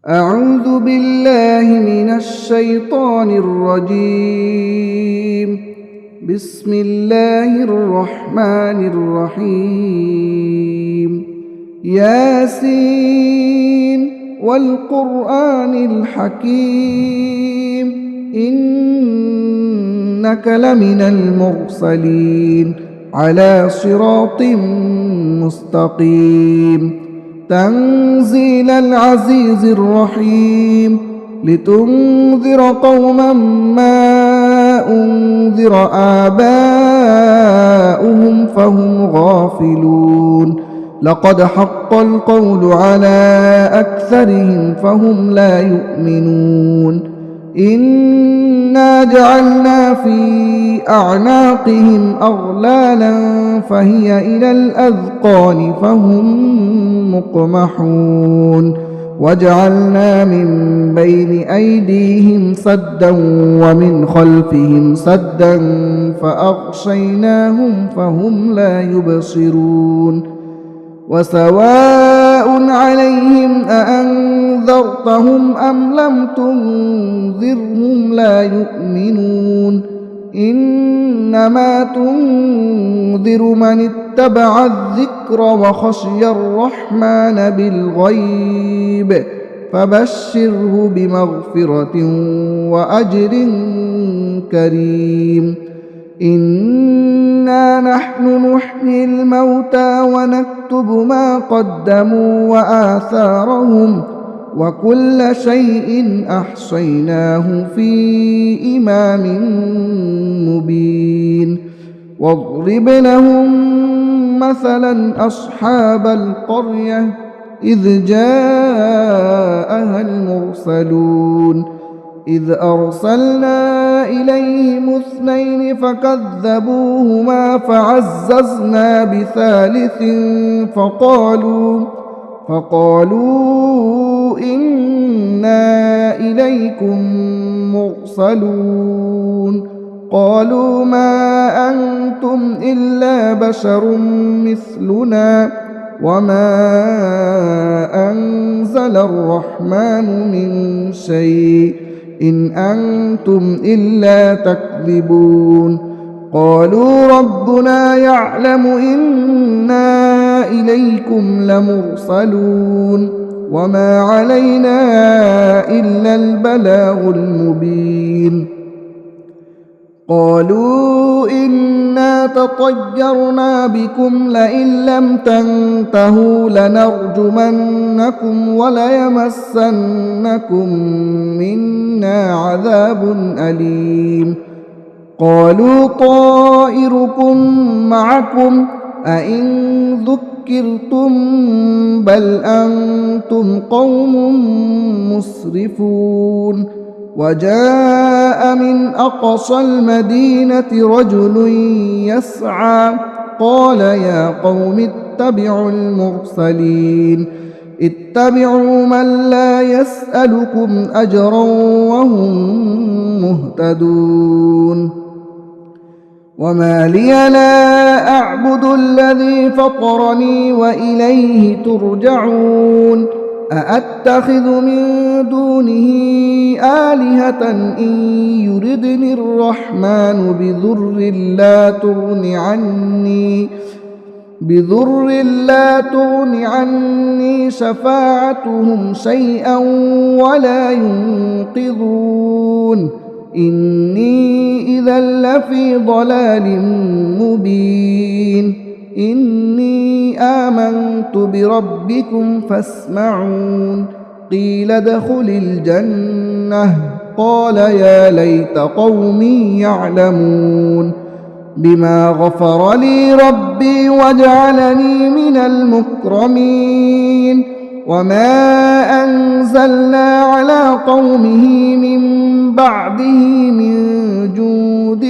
أعوذ بالله من الشيطان الرجيم. بسم الله الرحمن الرحيم. ياسين والقرآن الحكيم إنك لمن المرسلين على صراط مستقيم. تنزيل العزيز الرحيم لتنذر قوما ما أنذر آباؤهم فهم غافلون. لقد حق القول على أكثرهم فهم لا يؤمنون. إنا جعلنا في أعناقهم أغلالا فهي إلى الأذقان فهم مقمحون. وجعلنا من بين أيديهم سدا ومن خلفهم سدا فأغشيناهم فهم لا يبصرون. وسواء عليهم أأنذرتهم أم لم تنذرهم لا يؤمنون. إنما تنذر من اتبع الذكر وخشي الرحمن بالغيب فبشره بمغفرة وأجر كريم. إنا نحن نحيي الموتى ونكتب ما قدموا وآثارهم وكل شيء أحصيناه في إمام مبين. واضرب لهم مثلا أصحاب القرية إذ جاءها المرسلون إذ أرسلنا إليهم 2 فكذبوهما فعززنا بثالث فقالوا إنا إليكم مرسلون. قالوا ما أنتم إلا بشر مثلنا وما أنزل الرحمن من شيء إن أنتم إلا تكذبون. قالوا ربنا يعلم إنا إليكم لمرسلون وما علينا إلا البلاغ المبين. قالوا إنا تطيرنا بكم لئن لم تنتهوا لنرجمنكم وليمسنكم منا عذاب أليم. قالوا طائركم معكم أئن ذكرتم بل أنتم قوم مسرفون. وجاء من أقصى المدينة رجل يسعى قال يا قوم اتبعوا المرسلين اتبعوا من لا يسألكم أجرا وهم مهتدون. وما لي لا أعبد الذي فطرني وإليه ترجعون. أأتخذ من دونه آلهة إن يردني الرحمن بضر لا تغن عني شفاعتهم شيئا ولا ينقذون. إني إذا لفي ضلال مبين. إني آمنت بربكم فاسمعون. قيل ادخل الجنة قال يا ليت قومي يعلمون بما غفر لي ربي وجعلني من المكرمين. وما أنزلنا على قومه من بعده من جود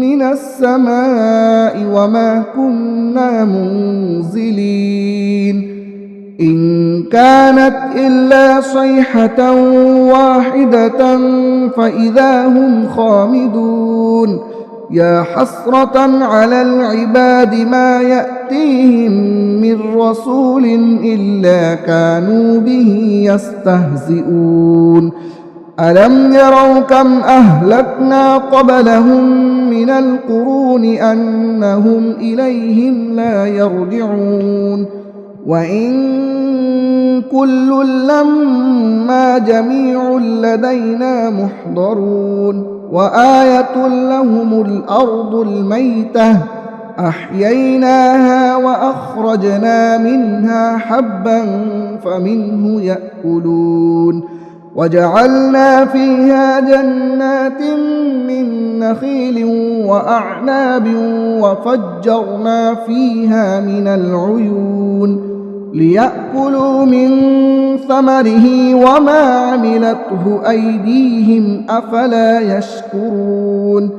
من السماء وما كنا منزلين. إن كانت إلا صيحة واحدة فإذا هم خامدون. يا حسرة على العباد ما يأتيهم من رسول إلا كانوا به يستهزئون ألم يروا كم أهلكنا قبلهم من القرون أنهم إليهم لا يرجعون وإن كل لما جميع لدينا محضرون وآية لهم الأرض الميتة أحييناها وأخرجنا منها حبا فمنه يأكلون وجعلنا فيها جنات من نخيل وأعناب وفجرنا فيها من العيون ليأكلوا من ثمره وما عملته أيديهم أفلا يشكرون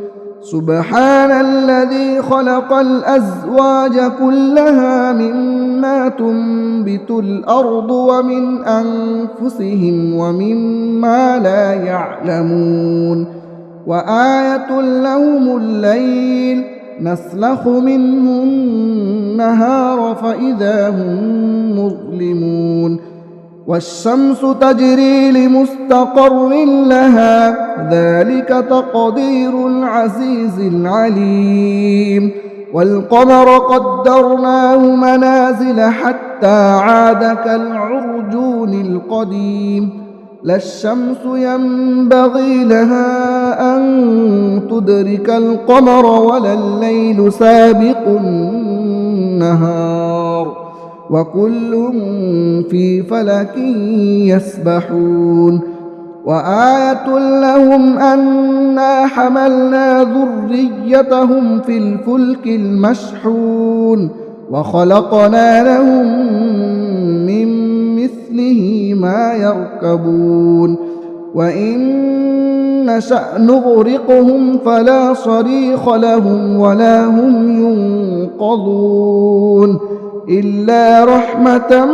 سبحان الذي خلق الأزواج كلها مما تنبت الأرض ومن أنفسهم ومما لا يعلمون وآية لهم الليل نسلخ منه النهار فإذا هم مظلمون والشمس تجري لمستقر لها ذلك تقدير العزيز العليم والقمر قدرناه منازل حتى عاد كالعرجون القديم لا الشمس ينبغي لها أن تدرك القمر ولا الليل سابق النهار وكل في فلك يسبحون وآية لهم أنا حملنا ذريتهم في الفلك المشحون وخلقنا لهم من مثله ما يركبون وإن نشأ نغرقهم فلا صريخ لهم ولا هم ينقذون إلا رحمة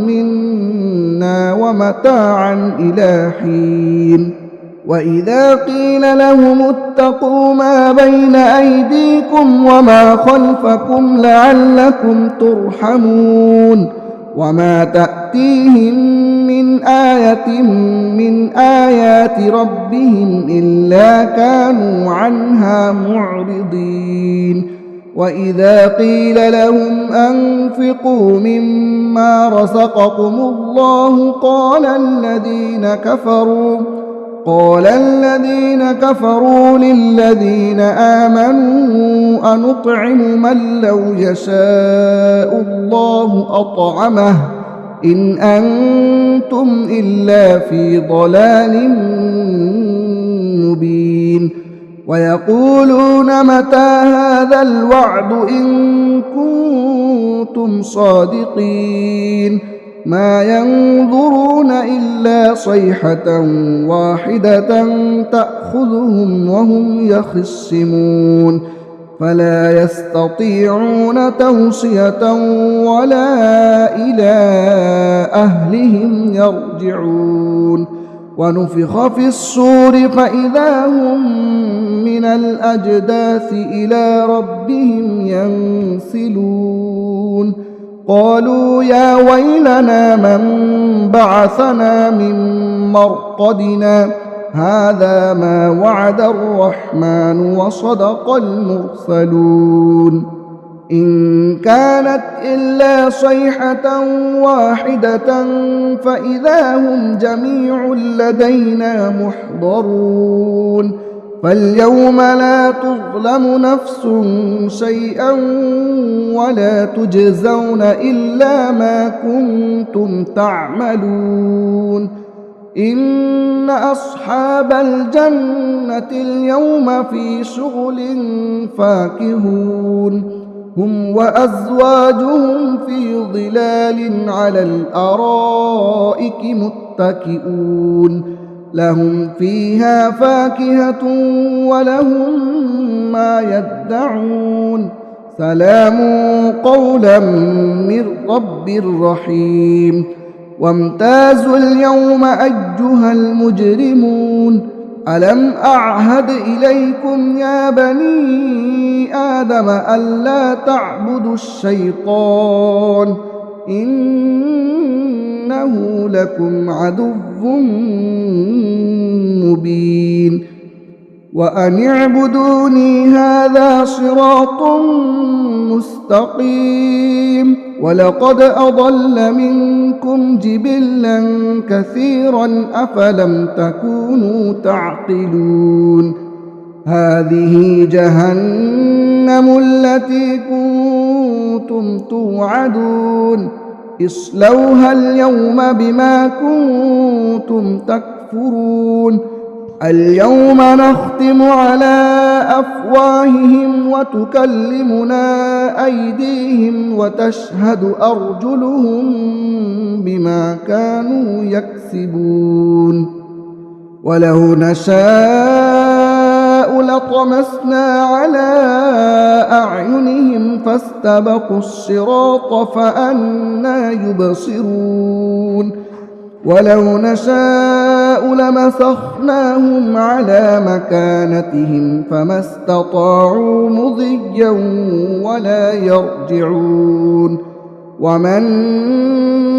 منا ومتاعا إلى حين وإذا قيل لهم اتقوا ما بين أيديكم وما خلفكم لعلكم ترحمون وما تأتيهم من آية من آيات ربهم إلا كانوا عنها معرضين وإذا قيل لهم أنفقوا مما رزقكم الله قال الذين كفروا للذين آمنوا أنطعم من لو يشاء الله أطعمه إن أنتم إلا في ضلال مبين ويقولون متى هذا الوعد إن كنتم صادقين ما ينظرون إلا صيحة واحدة تأخذهم وهم يخصمون فلا يستطيعون توصية ولا إلى أهلهم يرجعون ونفخ في الصور فإذا هم من الأجداث إلى ربهم ينسلون قالوا يا ويلنا من بعثنا من مرقدنا هذا ما وعد الرحمن وصدق المرسلون إن كانت إلا صيحة واحدة فإذا هم جميع لدينا محضرون فاليوم لا تظلم نفس شيئا ولا تجزون إلا ما كنتم تعملون إن أصحاب الجنة اليوم في شغل فاكهون هم وأزواجهم في ظلال على الأرائك متكئون لهم فيها فاكهة ولهم ما يدعون سلام قولا من رب رحيم وامتازوا اليوم أيها المجرمون ألم أعهد إليكم يا بني آدم ألا تعبدوا الشيطان إنه لكم عدو مبين وأن اعبدوني هذا صراط مستقيم ولقد أضل منكم جبلا كثيرا أفلم تكونوا تعقلون هذه جهنم التي كنتم توعدون اصلوها اليوم بما كنتم تكفرون اليوم نختم على أفواههم وتكلمنا أيديهم وتشهد أرجلهم بما كانوا يكسبون ولو نشاء لطمسنا على أعينهم فاستبقوا الصراط فأنى يبصرون ولو نشاء لمسخناهم على مكانتهم فما استطاعوا مضيا ولا يرجعون ومن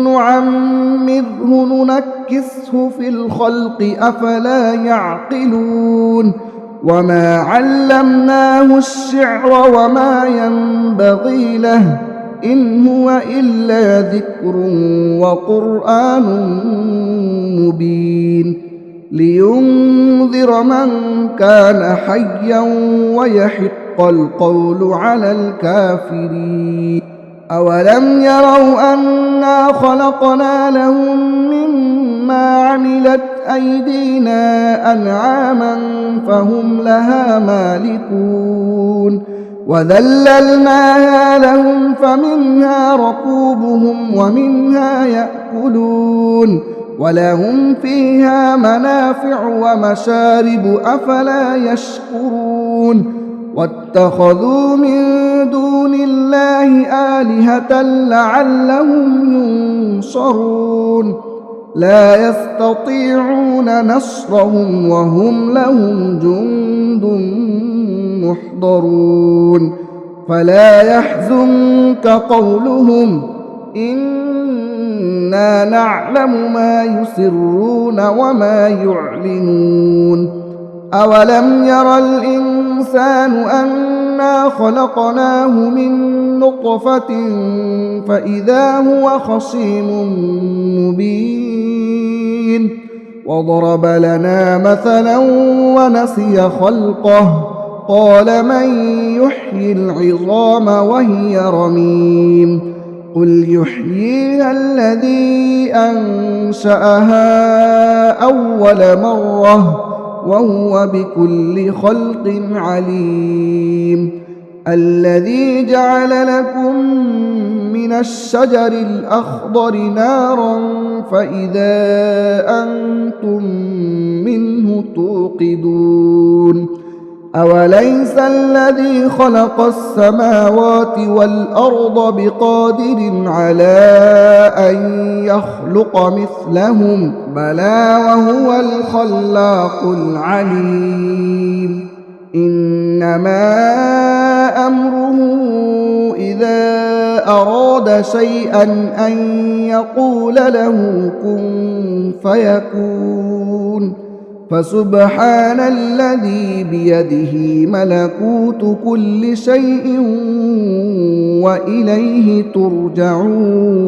نعمره ننكسه في الخلق أفلا يعقلون وما علمناه الشعر وما ينبغي له إن هو إلا ذكر وقرآن مبين لينذر من كان حيا ويحق القول على الكافرين أولم يروا أنا خلقنا لهم مما عملت أيدينا أنعاما فهم لها مالكون وذللناها لهم فمنها ركوبهم ومنها يأكلون ولهم فيها منافع ومشارب أفلا يشكرون واتخذوا من دون الله آلهة لعلهم ينصرون لا يستطيعون نصرهم وهم لهم جند محضرون فلا يحزنك قولهم إنا نعلم ما يسرون وما يعلنون أولم ير الإنسان أنا خلقناه من نطفة فإذا هو خصيم مبين وضرب لنا مثلا ونسي خلقه قال من يحيي العظام وهي رميم قل يحييها الذي أنشأها أول مرة وهو بكل خلق عليم الذي جعل لكم من الشجر الأخضر نارا فإذا أنتم منه توقدون أوليس الذي خلق السماوات والأرض بقادر على أن يخلق مثلهم بلى وهو الخلاق العليم إنما أمره إذا أراد شيئا أن يقول له كن فيكون فسبحان الذي بيده ملكوت كل شيء وإليه ترجعون